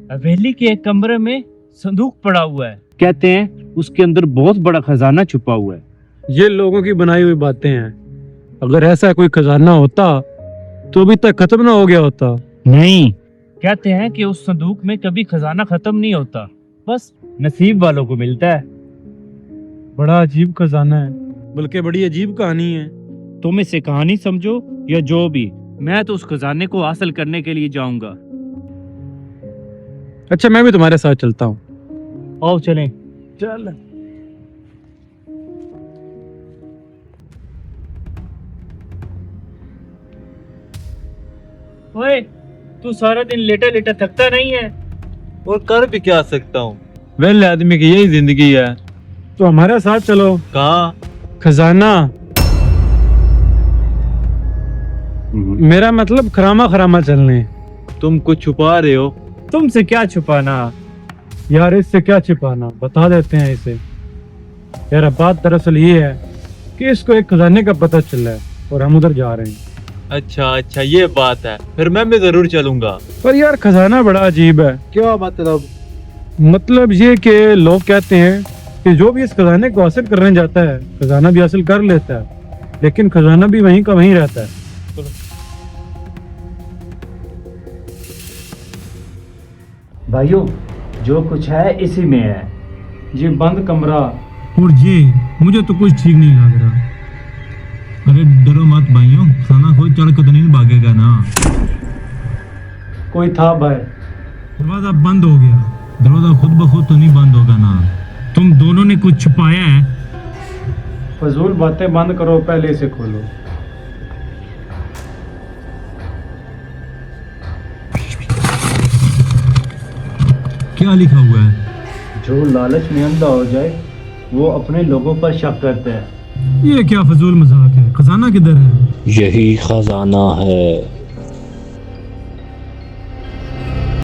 हवेली के एक कमरे में संदूक पड़ा हुआ है। कहते हैं उसके अंदर बहुत बड़ा खजाना छुपा हुआ है। ये लोगों की बनाई हुई बातें हैं। अगर ऐसा कोई खजाना होता तो अभी तक खत्म ना हो गया होता। नहीं, कहते हैं कि उस संदूक में कभी खजाना खत्म नहीं होता, बस नसीब वालों को मिलता है। बड़ा अजीब खजाना है, बल्कि बड़ी अजीब कहानी है। तुम इसे कहानी समझो या जो भी, मैं तो उस खजाने को हासिल करने के लिए जाऊंगा। अच्छा, मैं भी तुम्हारे साथ चलता हूँ। आओ चलें। चल। ओए, तू सारा दिन लेटा लेटा थकता नहीं है? और कर भी क्या सकता हूँ। वेल आदमी की यही जिंदगी है। तो हमारे साथ चलो। कहाँ? खजाना, मेरा मतलब खरामा खरामा चलने। तुम कुछ छुपा रहे हो। तुमसे क्या छुपाना? यार इससे क्या छिपाना, बता देते हैं इसे। यार बात दरअसल ये है कि इसको एक खजाने का पता चला है और हम उधर जा रहे हैं। अच्छा, ये बात है। फिर मैं भी जरूर चलूंगा। पर यार खजाना बड़ा अजीब है। क्या मतलब? मतलब ये कि लोग कहते हैं कि जो भी इस खजाने को हासिल करने जाता है खजाना भी हासिल कर लेता है, लेकिन खजाना भी वहीं का वहीं रहता है। भाइयों, जो कुछ है इसी में है। ये बंद कमरा और ये मुझे तो कुछ ठीक नहीं लग रहा। अरे डरो मत भाइयों, खाना कोई चढ़ कर तो नहीं भागेगा ना। कोई था भाई। दरवाजा बंद हो गया। दरवाजा खुद ब खुद तो नहीं बंद होगा ना। तुम दोनों ने कुछ छुपाया है। फजूल बातें बंद करो, पहले इसे खोलो। क्या लिखा हुआ है? जो लालच में अंधा हो जाए वो अपने लोगों पर शक करता है। ये क्या फजूल मजाक है? खजाना किधर है? यही खजाना है।